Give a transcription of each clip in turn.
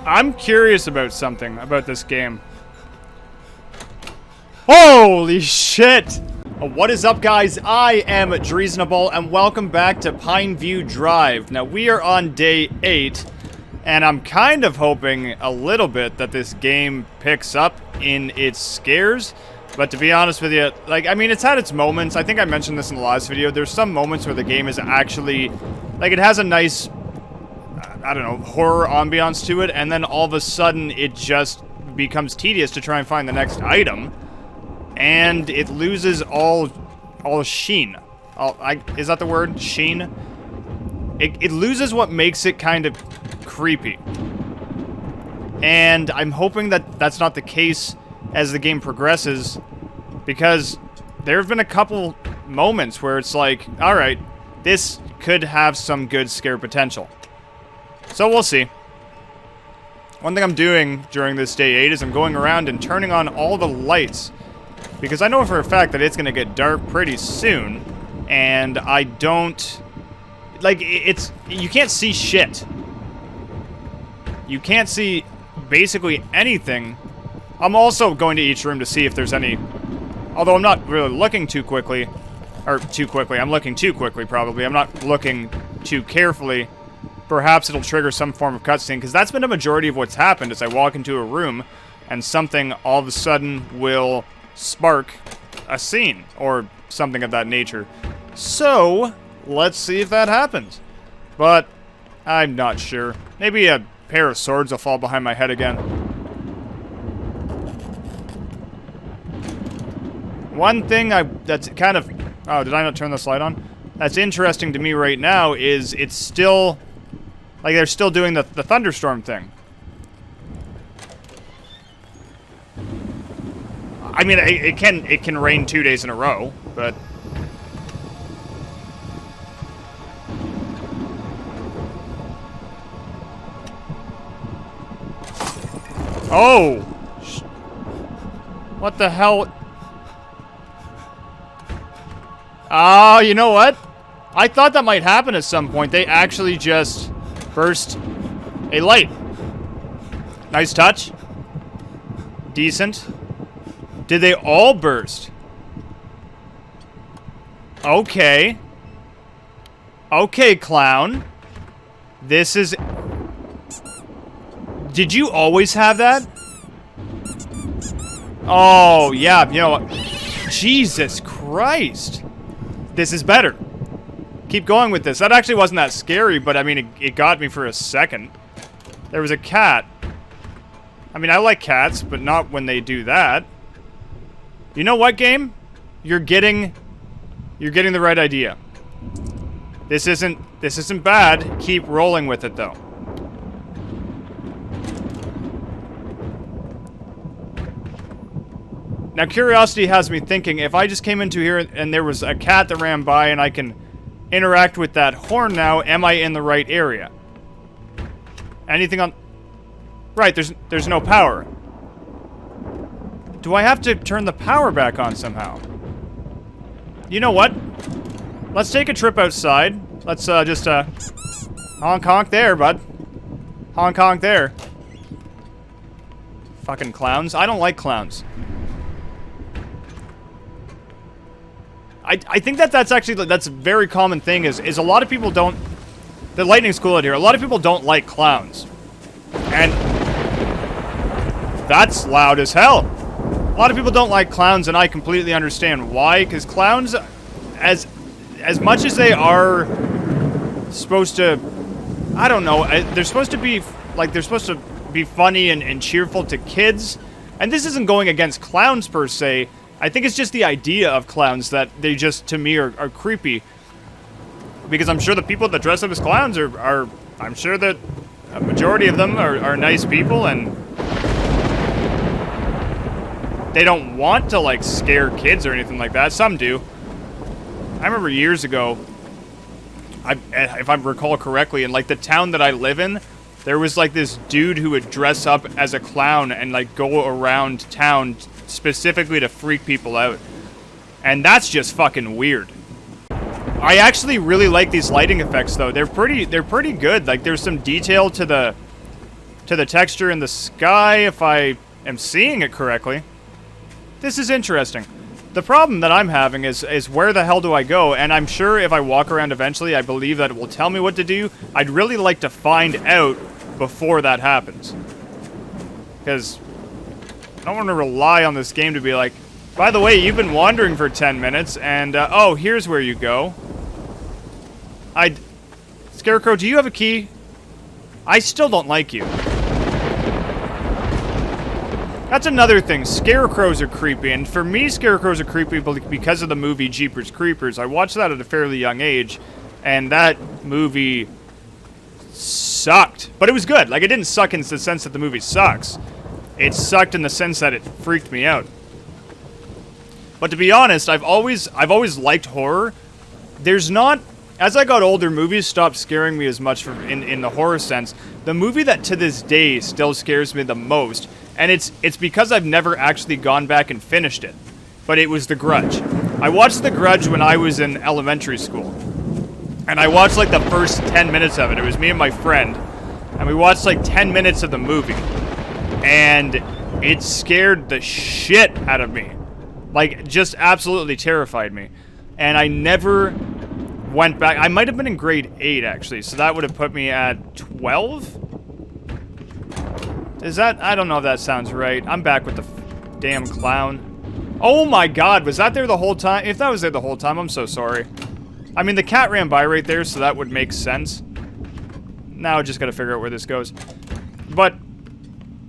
I'm curious about something about this game. Holy shit! What is up, guys? I am Driessenable, and welcome back to Pineview Drive. Now, we are on day 8, and I'm kind of hoping a little bit that this game picks up in its scares. But to be honest with you, like, I mean, it's had its moments. I think I mentioned this in the last video. There's some moments where the game is actually, like, it has a nice, I don't know, horror ambiance to it, and then all of a sudden it just becomes tedious to try and find the next item, and it loses all sheen. Is that the word? Sheen? It loses what makes it kind of creepy. And I'm hoping that that's not the case as the game progresses, because there have been a couple moments where it's like, alright, this could have some good scare potential. So we'll see. One thing I'm doing during this day 8 is I'm going around and turning on all the lights, because I know for a fact that it's going to get dark pretty soon, and I don't... like, you can't see shit. You can't see basically anything. I'm also going to each room to see if there's any... although I'm not really looking too quickly. Or, too quickly. I'm looking too quickly, probably. I'm not looking too carefully. Perhaps it'll trigger some form of cutscene, because that's been a majority of what's happened, is I walk into a room, and something all of a sudden will spark a scene, or something of that nature. So, let's see if that happens. But, I'm not sure. Maybe a pair of swords will fall behind my head again. One thing that's kind of... oh, did I not turn this light on? That's interesting to me right now is it's still... like, they're still doing the thunderstorm thing. I mean, it can rain 2 days in a row, but... oh! What the hell? Oh, you know what? I thought that might happen at some point. They actually just burst a light. Nice touch. Decent. Did they all burst? Okay. Okay, clown. This is... did you always have that? Oh, yeah, you know what? Jesus Christ. This is better. Keep going with this. That actually wasn't that scary, but I mean, it got me for a second. There was a cat. I mean, I like cats, but not when they do that. You know what, game? You're getting the right idea. This isn't bad. Keep rolling with it, though. Now, curiosity has me thinking, if I just came into here and there was a cat that ran by and I can interact with that horn now, am I in the right area? Anything on... right, there's no power. Do I have to turn the power back on somehow? You know what? Let's take a trip outside. Let's just honk honk there, bud. Honk honk there. Fucking clowns. I don't like clowns. I think that's actually, that's a very common thing, is a lot of people don't... the lightning's cool out here. A lot of people don't like clowns. And that's loud as hell. A lot of people don't like clowns, and I completely understand why, because clowns, as much as they are supposed to... I don't know, they're supposed to be, like, they're supposed to be funny and cheerful to kids. And this isn't going against clowns, per se. I think it's just the idea of clowns that they just, to me, are creepy. Because I'm sure the people that dress up as clowns are I'm sure that a majority of them are nice people, and they don't want to, like, scare kids or anything like that. Some do. I remember years ago, if I recall correctly, in, like, the town that I live in, there was, like, this dude who would dress up as a clown and, like, go around town specifically to freak people out. And that's just fucking weird. I actually really like these lighting effects, though. They're pretty good. Like, there's some detail to to the texture in the sky, if I am seeing it correctly. This is interesting. The problem that I'm having is where the hell do I go? And I'm sure if I walk around eventually, I believe that it will tell me what to do. I'd really like to find out before that happens. Because I don't want to rely on this game to be like, by the way, you've been wandering for 10 minutes, and, oh, here's where you go. Scarecrow, do you have a key? I still don't like you. That's another thing. Scarecrows are creepy, and for me, scarecrows are creepy because of the movie Jeepers Creepers. I watched that at a fairly young age, and that movie sucked. But it was good. Like, it didn't suck in the sense that the movie sucks. It sucked in the sense that it freaked me out. But to be honest, I've always liked horror. There's not... As I got older, movies stopped scaring me as much in the horror sense. The movie that to this day still scares me the most, and it's because I've never actually gone back and finished it, but it was The Grudge. I watched The Grudge when I was in elementary school, and I watched like the first 10 minutes of it. It was me and my friend, and we watched like 10 minutes of the movie, and it scared the shit out of me. Like, just absolutely terrified me. And I never went back. I might have been in grade 8, actually, so that would have put me at 12? Is that... I don't know if that sounds right. I'm back with the damn clown. Oh my god, was that there the whole time? If that was there the whole time, I'm so sorry. I mean, the cat ran by right there, so that would make sense. Now I just gotta figure out where this goes. But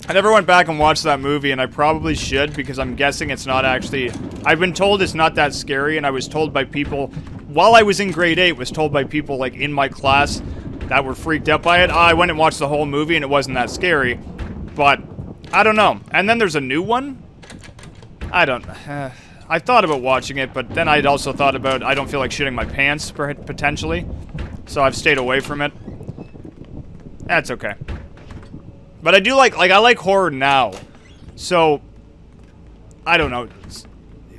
I never went back and watched that movie, and I probably should, because I'm guessing it's not actually... I've been told it's not that scary, and I was told by people... While I was in grade 8, was told by people, like, in my class that were freaked out by it. I went and watched the whole movie, and it wasn't that scary. But, I don't know. And then there's a new one? I don't... I thought about watching it, but then I'd also thought about... I don't feel like shitting my pants, potentially. So I've stayed away from it. That's okay. But I do like I like horror now. So, I don't know.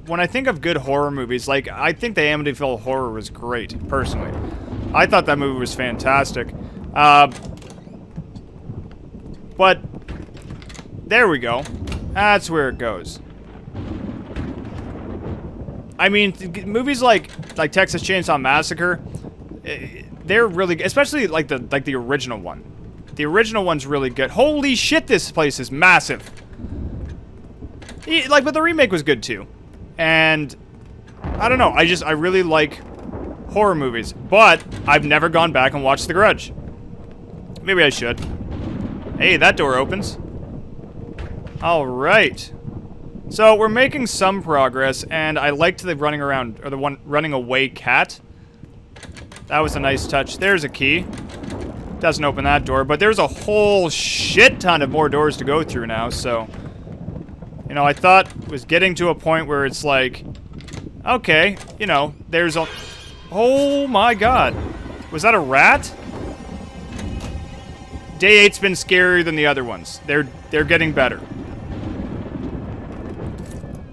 When I think of good horror movies, like, I think the Amityville Horror was great, personally. I thought that movie was fantastic. But, there we go. That's where it goes. I mean, movies like Texas Chainsaw Massacre, they're really good, especially like the original one. The original one's really good. Holy shit, this place is massive. But the remake was good too. And I don't know, I really like horror movies, but I've never gone back and watched The Grudge. Maybe I should. Hey, that door opens. All right. So we're making some progress, and I liked the running around, or the one running away cat. That was a nice touch. There's a key. Doesn't open that door, but there's a whole shit ton of more doors to go through now, so... You know, I thought it was getting to a point where it's like... Okay, you know, there's a... Oh my god. Was that a rat? Day 8's been scarier than the other ones. They're getting better.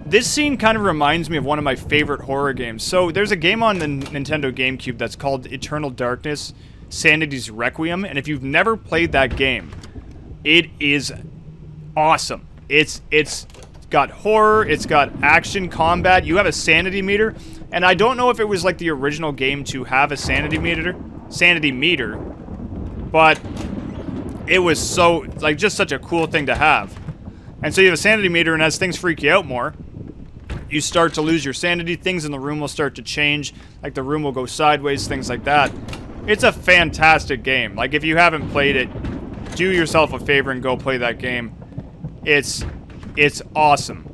This scene kind of reminds me of one of my favorite horror games. So, there's a game on the Nintendo GameCube that's called Eternal Darkness, Sanity's Requiem, and if you've never played that game, it is awesome. It's got horror, it's got action, combat, you have a sanity meter, and I don't know if it was like the original game to have a sanity meter, but it was so, like, just such a cool thing to have. And so you have a sanity meter, and as things freak you out more, you start to lose your sanity, things in the room will start to change, like the room will go sideways, things like that. It's a fantastic game. Like, if you haven't played it, do yourself a favor and go play that game. It's awesome.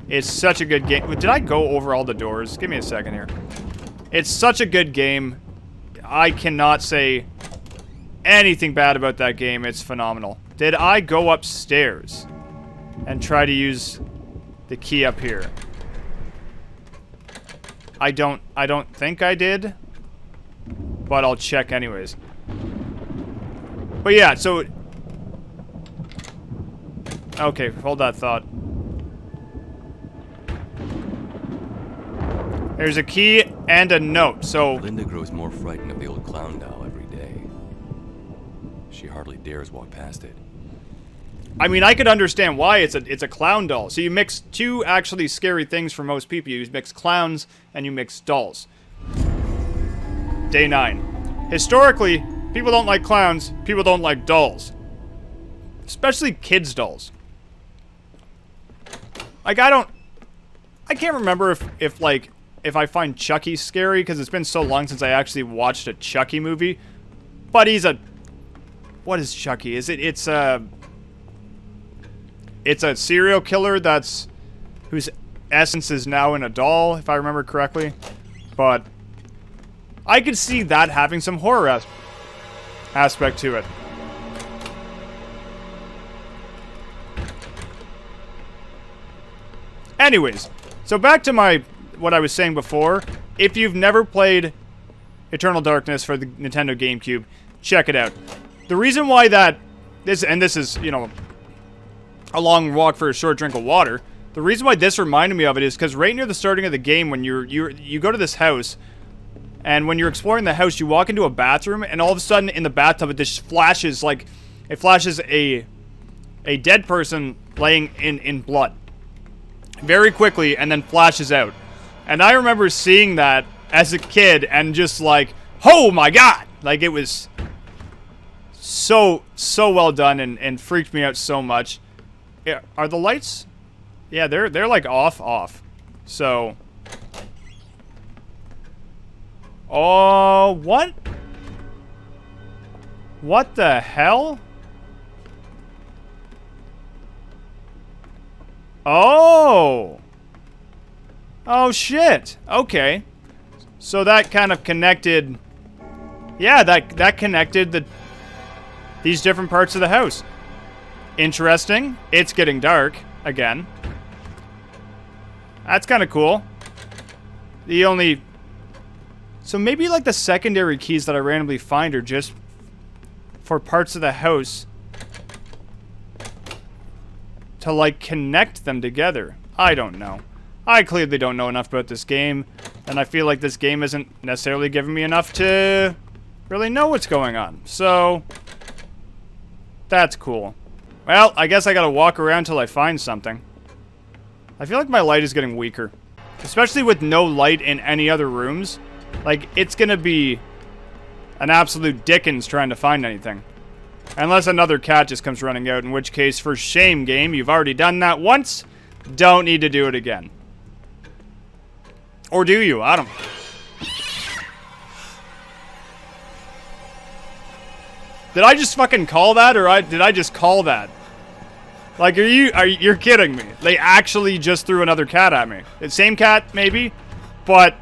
It's such a good game. Did I go over all the doors? Give me a second here. It's such a good game. I cannot say anything bad about that game. It's phenomenal. Did I go upstairs and try to use the key up here? I don't think I did, but I'll check anyways. But yeah, so... Okay, hold that thought. There's a key and a note, so... Linda grows more frightened of the old clown doll every day. She hardly dares walk past it. I mean, I could understand why it's a clown doll. So you mix two actually scary things for most people. You mix clowns and you mix dolls. Day 9. Historically, people don't like clowns. People don't like dolls. Especially kids' dolls. Like, I can't remember if I find Chucky scary, because it's been so long since I actually watched a Chucky movie. But he's a... What is Chucky? It's a serial killer whose essence is now in a doll, if I remember correctly. But I could see that having some horror aspect to it. Anyways, so back to what I was saying before. If you've never played Eternal Darkness for the Nintendo GameCube, check it out. The reason why this is, you know, a long walk for a short drink of water. The reason why this reminded me of it is because right near the starting of the game, when you go to this house, and when you're exploring the house, you walk into a bathroom, and all of a sudden in the bathtub, it just flashes, like, it flashes a dead person laying in blood. Very quickly, and then flashes out. And I remember seeing that as a kid and just like, oh my god! Like, it was so well done and freaked me out so much. Yeah, are the lights? Yeah, they're like off. So, oh, what? What the hell? Oh! Oh, shit. Okay. So that kind of connected... Yeah, that connected these different parts of the house. Interesting. It's getting dark. Again. That's kind of cool. So maybe, like, the secondary keys that I randomly find are just for parts of the house to, like, connect them together. I don't know. I clearly don't know enough about this game, and I feel like this game isn't necessarily giving me enough to really know what's going on. So, that's cool. Well, I guess I gotta walk around till I find something. I feel like my light is getting weaker. Especially with no light in any other rooms. Like, it's gonna be an absolute Dickens trying to find anything. Unless another cat just comes running out, in which case, for shame, game, you've already done that once. Don't need to do it again. Or do you? I don't... Did I just fucking call that, or did I just call that? Like, you're kidding me. They actually just threw another cat at me. The same cat, maybe, but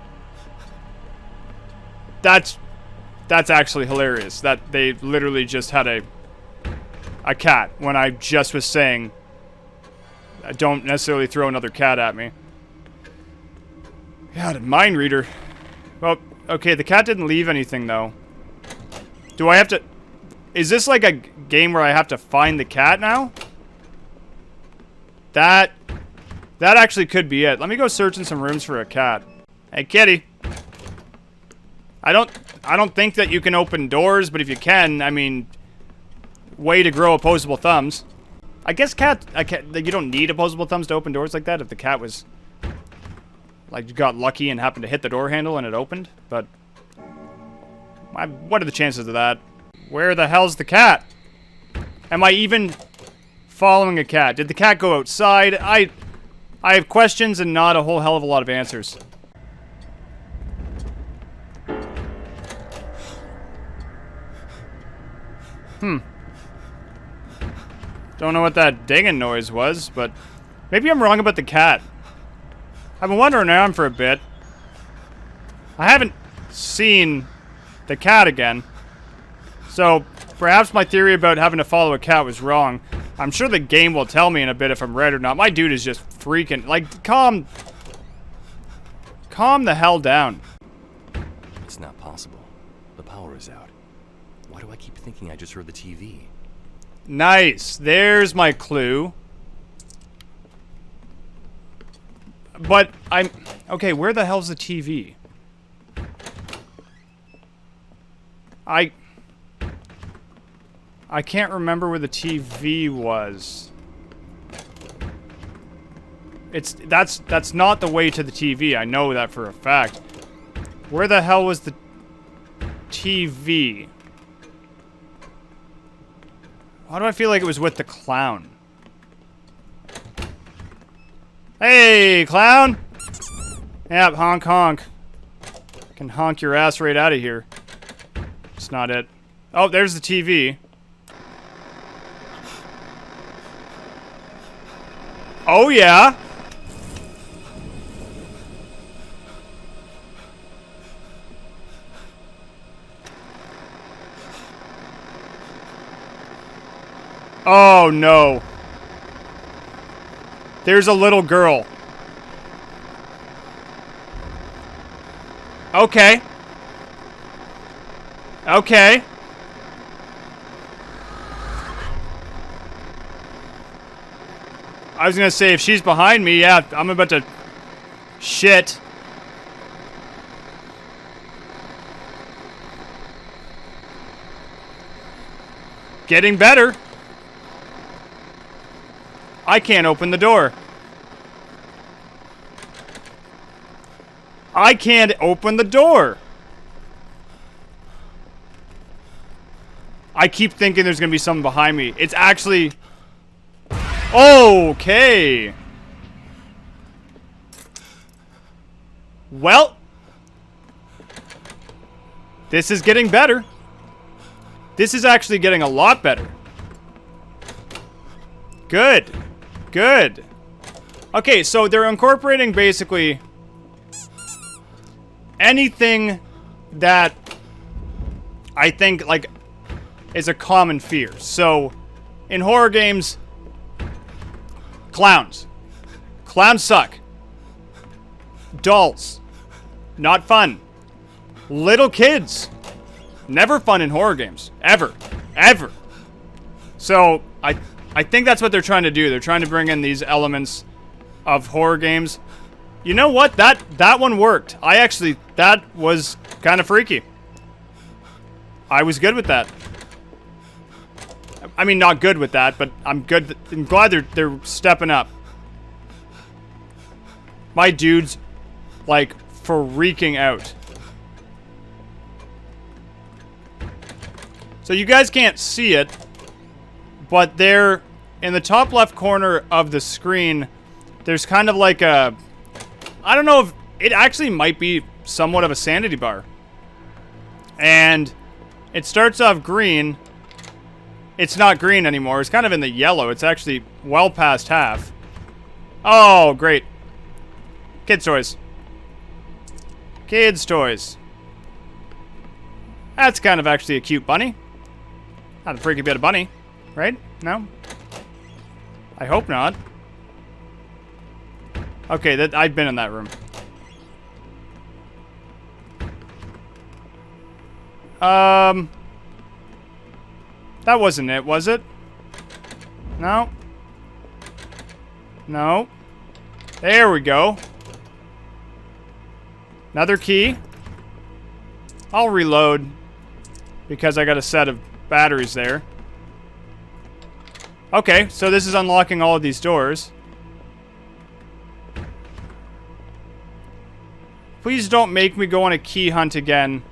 that's actually hilarious. That they literally just had a cat when I just was saying, don't necessarily throw another cat at me. God, a mind reader. Well, okay, the cat didn't leave anything, though. Do I have to... Is this like a game where I have to find the cat now? That actually could be it. Let me go search in some rooms for a cat. Hey, kitty. I don't think that you can open doors, but if you can, I mean, way to grow opposable thumbs. I guess you don't need opposable thumbs to open doors like that if the cat was, like, you got lucky and happened to hit the door handle and it opened, but what are the chances of that? Where the hell's the cat? Am I even following a cat? Did the cat go outside? I have questions and not a whole hell of a lot of answers. Don't know what that dinging noise was, but maybe I'm wrong about the cat. I've been wandering around for a bit. I haven't seen the cat again. So, perhaps my theory about having to follow a cat was wrong. I'm sure the game will tell me in a bit if I'm right or not. My dude is just freaking... Like, calm the hell down. It's not possible. The power is out. Why do I keep thinking I just heard the TV? Nice. There's my clue. But I'm... Okay, where the hell's the TV? I can't remember where the TV was. That's not the way to the TV. I know that for a fact. Where the hell was the TV? Why do I feel like it was with the clown? Hey, clown! Yep, honk honk. Can honk your ass right out of here. It's not it. Oh, there's the TV. Oh, yeah. Oh, no. There's a little girl. Okay. Okay. I was gonna say, if she's behind me, yeah, I'm about to shit. Getting better. I can't open the door. I can't open the door. I keep thinking there's gonna be something behind me. It's actually... Okay. Well. This is getting better. This is actually getting a lot better. Good. Good. Okay, so they're incorporating basically anything that I think, like, is a common fear. So, in horror games, clowns. Clowns suck. Dolls. Not fun. Little kids. Never fun in horror games. Ever. Ever. So, I think that's what they're trying to do. They're trying to bring in these elements of horror games. You know what? That one worked. That was kind of freaky. I was good with that. I mean, not good with that, but I'm good. I'm glad they're stepping up. My dude's, like, freaking out. So you guys can't see it, but there, in the top left corner of the screen, there's kind of like a... I don't know if... It actually might be somewhat of a sanity bar. And it starts off green. It's not green anymore. It's kind of in the yellow. It's actually well past half. Oh, great. Kids' toys. Kids' toys. That's kind of actually a cute bunny. Not a freaky bit of bunny, right? No? I hope not. Okay, I've been in that room. That wasn't it, was it? No. No. There we go. Another key. I'll reload because I got a set of batteries there. Okay, so this is unlocking all of these doors. Please don't make me go on a key hunt again.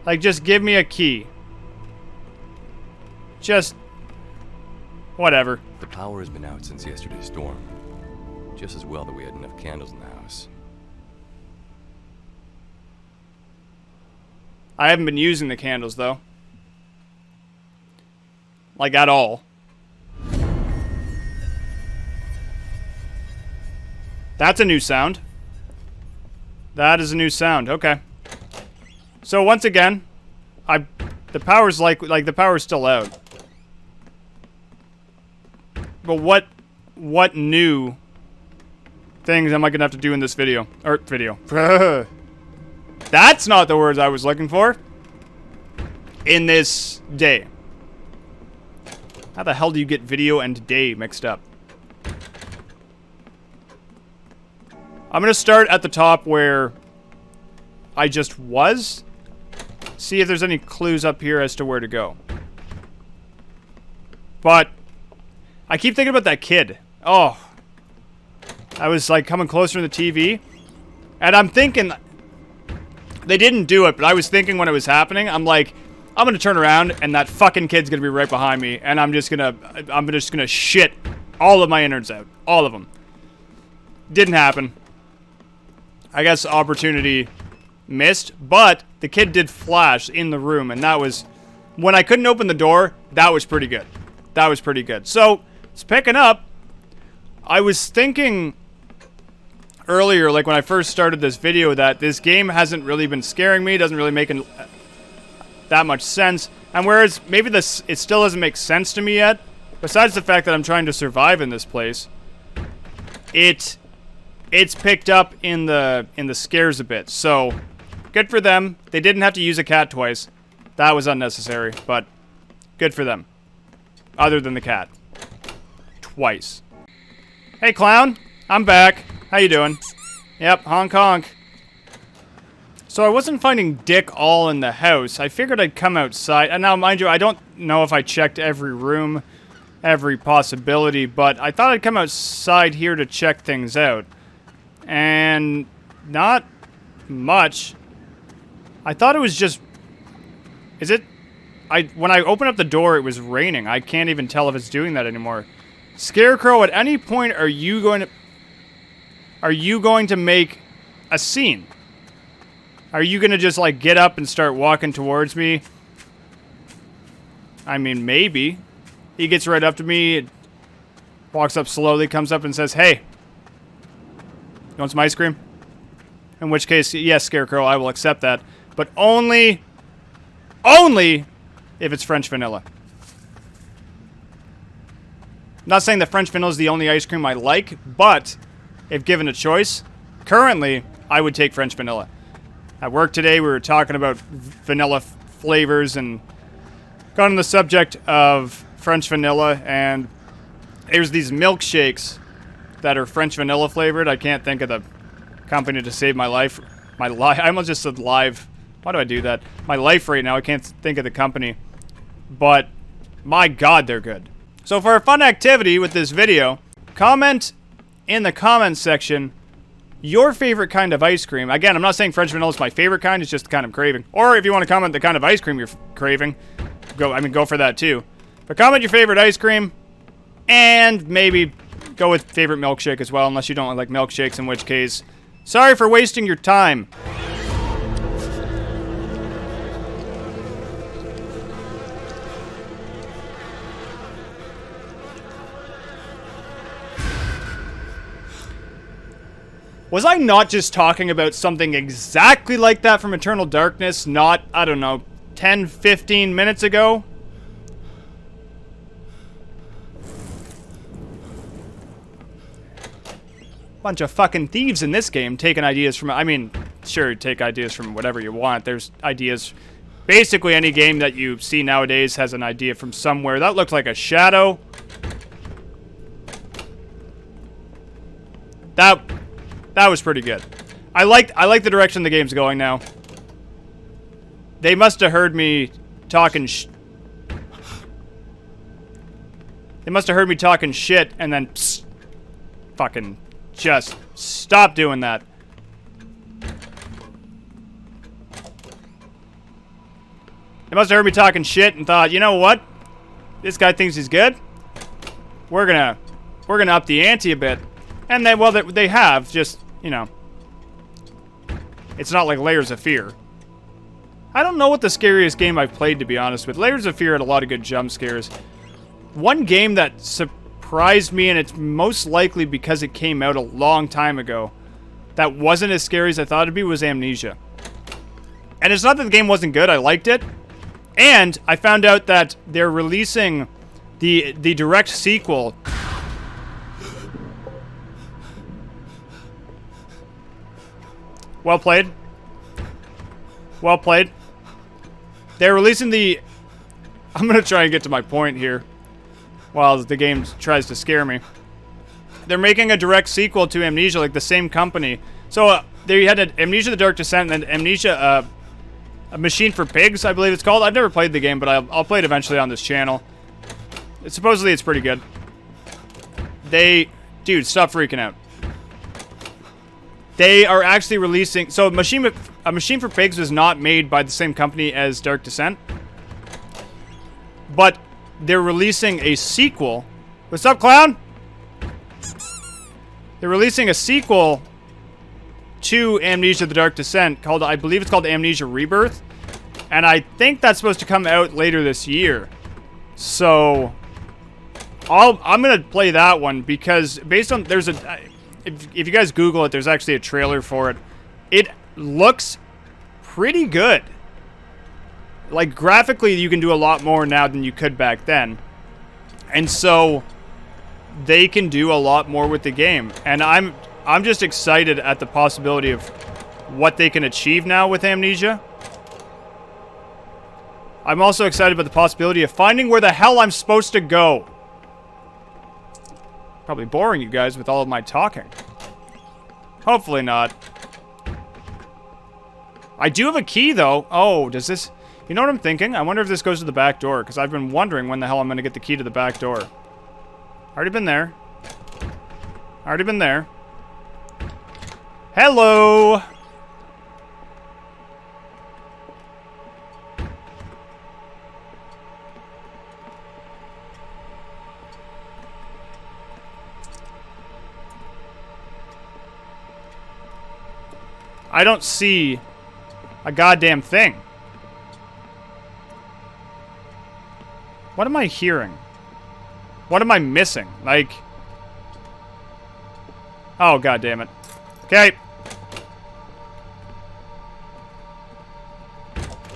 Like, just give me a key. Just... whatever. The power has been out since yesterday's storm. Just as well that we had enough candles in the house. I haven't been using the candles, though. Like, at all. That's a new sound. That is a new sound. Okay. So once again, the power's like the power's still out. But what new things am I gonna have to do in this video? Or video. That's not the words I was looking for. In this day. How the hell do you get video and day mixed up? I'm gonna start at the top where I just was. See if there's any clues up here as to where to go. But I keep thinking about that kid. Oh. I was like coming closer to the TV. And I'm thinking, they didn't do it, but I was thinking when it was happening, I'm like, I'm gonna turn around and that fucking kid's gonna be right behind me, and I'm just gonna shit all of my innards out. All of them. Didn't happen. I guess opportunity missed, but the kid did flash in the room, and that was, when I couldn't open the door, that was pretty good. That was pretty good. So, it's picking up. I was thinking earlier, like when I first started this video, that this game hasn't really been scaring me, doesn't really make that much sense. And whereas maybe it still doesn't make sense to me yet, besides the fact that I'm trying to survive in this place, it's picked up in the scares a bit. So good for them. They didn't have to use a cat twice. That was unnecessary, but good for them. Other than the cat. Twice. Hey clown, I'm back. How you doing? Yep, honk honk. So I wasn't finding Dick all in the house. I figured I'd come outside. And now, mind you, I don't know if I checked every room, every possibility, but I thought I'd come outside here to check things out. And not much. I thought it was just... Is it... When I opened up the door, it was raining. I can't even tell if it's doing that anymore. Scarecrow, at any point are you going to make a scene? Are you going to just, like, get up and start walking towards me? I mean, maybe. He gets right up to me, walks up slowly, comes up and says, hey, you want some ice cream? In which case, yes, Scarecrow, I will accept that. But only if it's French vanilla. Not saying that French vanilla is the only ice cream I like, but if given a choice, currently, I would take French vanilla. At work today, we were talking about vanilla flavors and got on the subject of French vanilla, and there's these milkshakes that are French vanilla flavored. I can't think of the company to save my life. I almost just said live. Why do I do that? My life right now, I can't think of the company. But, my God, they're good. So for a fun activity with this video, comment in the comments section your favorite kind of ice cream. Again, I'm not saying French vanilla is my favorite kind, it's just the kind I'm craving. Or if you want to comment the kind of ice cream you're craving, go for that too. But comment your favorite ice cream, and maybe go with favorite milkshake as well, unless you don't like milkshakes, in which case, sorry for wasting your time. Was I not just talking about something exactly like that from Eternal Darkness, not, I don't know, 10, 15 minutes ago? Bunch of fucking thieves in this game taking ideas from, I mean, sure, take ideas from whatever you want. There's ideas, basically any game that you see nowadays has an idea from somewhere. That looked like a shadow. That was pretty good. I like the direction the game's going now. They must have heard me talking They must have heard me talking shit and then psst, fucking just stop doing that. They must have heard me talking shit and thought, you know what? This guy thinks he's good. We're gonna up the ante a bit. And then, well, they have, just, you know. It's not like Layers of Fear. I don't know what the scariest game I've played, to be honest with. Layers of Fear had a lot of good jump scares. One game that surprised me, and it's most likely because it came out a long time ago, that wasn't as scary as I thought it'd be, was Amnesia. And it's not that the game wasn't good, I liked it. And I found out that they're releasing the direct sequel. Well played. Well played. They're releasing the... I'm going to try and get to my point here while the game tries to scare me. They're making a direct sequel to Amnesia, like the same company. So they had Amnesia the Dark Descent and then Amnesia A Machine for Pigs, I believe it's called. I've never played the game, but I'll play it eventually on this channel. Supposedly it's pretty good. Dude, stop freaking out. They are actually releasing... So, A Machine for Pigs was not made by the same company as Dark Descent. But they're releasing a sequel. What's up, clown? They're releasing a sequel to Amnesia: The Dark Descent called, I believe it's called Amnesia Rebirth. And I think that's supposed to come out later this year. So... I'm gonna play that one because based on if you guys Google it, there's actually a trailer for it. It looks pretty good. Like graphically, you can do a lot more now than you could back then, and so they can do a lot more with the game. And I'm just excited at the possibility of what they can achieve now with Amnesia. I'm also excited about the possibility of finding where the hell I'm supposed to go. Probably boring you guys with all of my talking. Hopefully not. I do have a key, though. Oh, does this... You know what I'm thinking? I wonder if this goes to the back door, because I've been wondering when the hell I'm going to get the key to the back door. Already been there. Already been there. Hello! I don't see a goddamn thing. What am I hearing? What am I missing? Like... Oh, god damn it. Okay.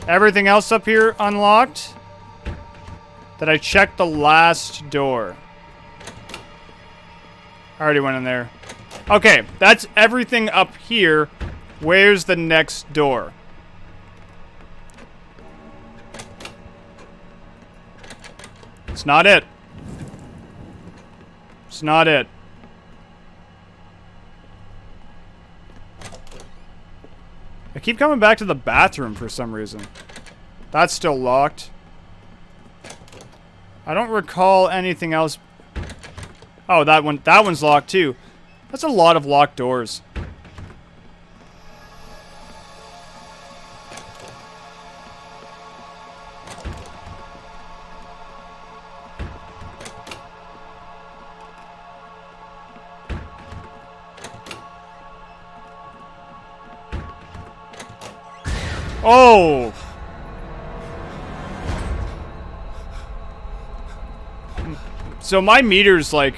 Everything else up here unlocked? Did I check the last door? I already went in there. Okay, that's everything up here. Where's the next door? It's not it. It's not it. I keep coming back to the bathroom for some reason. That's still locked. I don't recall anything else. Oh, that one's locked too. That's a lot of locked doors. Oh! So my meter's like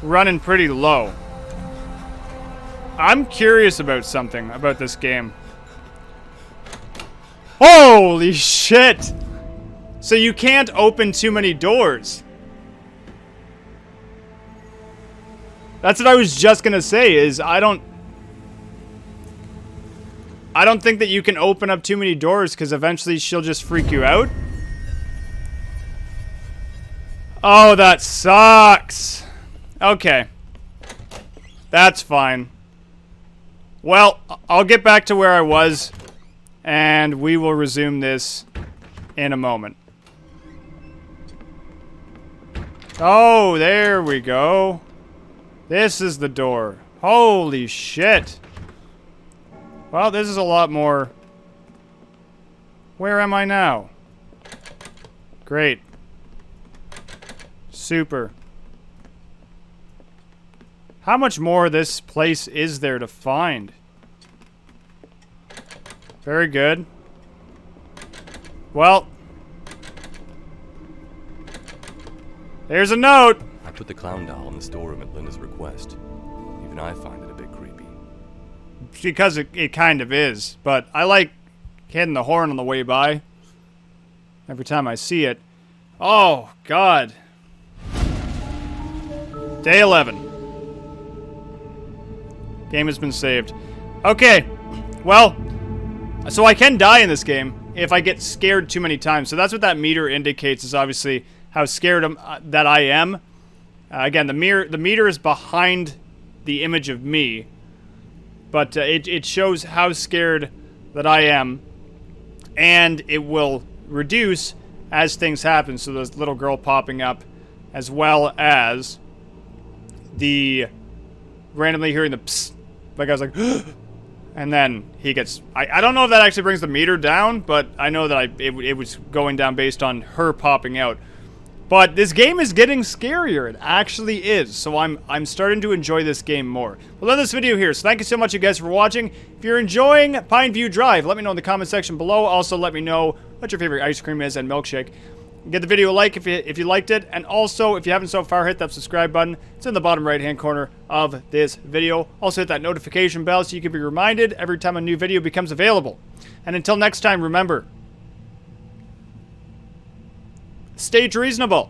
running pretty low. I'm curious about something about this game. Holy shit! So you can't open too many doors. That's what I was just gonna say, is I don't think that you can open up too many doors because eventually she'll just freak you out. Oh, that sucks. Okay. That's fine. Well, I'll get back to where I was, and we will resume this in a moment. Oh, there we go. This is the door. Holy shit. Well, this is a lot more... Where am I now? Great. Super. How much more of this place is there to find? Very good. Well. There's a note! I put the clown doll in the storeroom at Linda's request. Even I find it a bit creepy. Because it kind of is, but I like hitting the horn on the way by. Every time I see it. Oh, God. Day 11. Game has been saved. Okay. Well, so I can die in this game if I get scared too many times. So that's what that meter indicates, is obviously how scared that I am. Again, the meter is behind the image of me. But it shows how scared that I am. And it will reduce as things happen. So there's little girl popping up, as well as the randomly hearing the psst. Like I was like, and then he gets. I don't know if that actually brings the meter down, but I know that it was going down based on her popping out. But this game is getting scarier. It actually is. So I'm starting to enjoy this game more. We'll end this video here. So thank you so much, you guys, for watching. If you're enjoying Pineview Drive, let me know in the comment section below. Also, let me know what your favorite ice cream is and milkshake. Give the video a like if you liked it. And also, if you haven't so far, hit that subscribe button. It's in the bottom right-hand corner of this video. Also, hit that notification bell so you can be reminded every time a new video becomes available. And until next time, remember, stay Driessenable.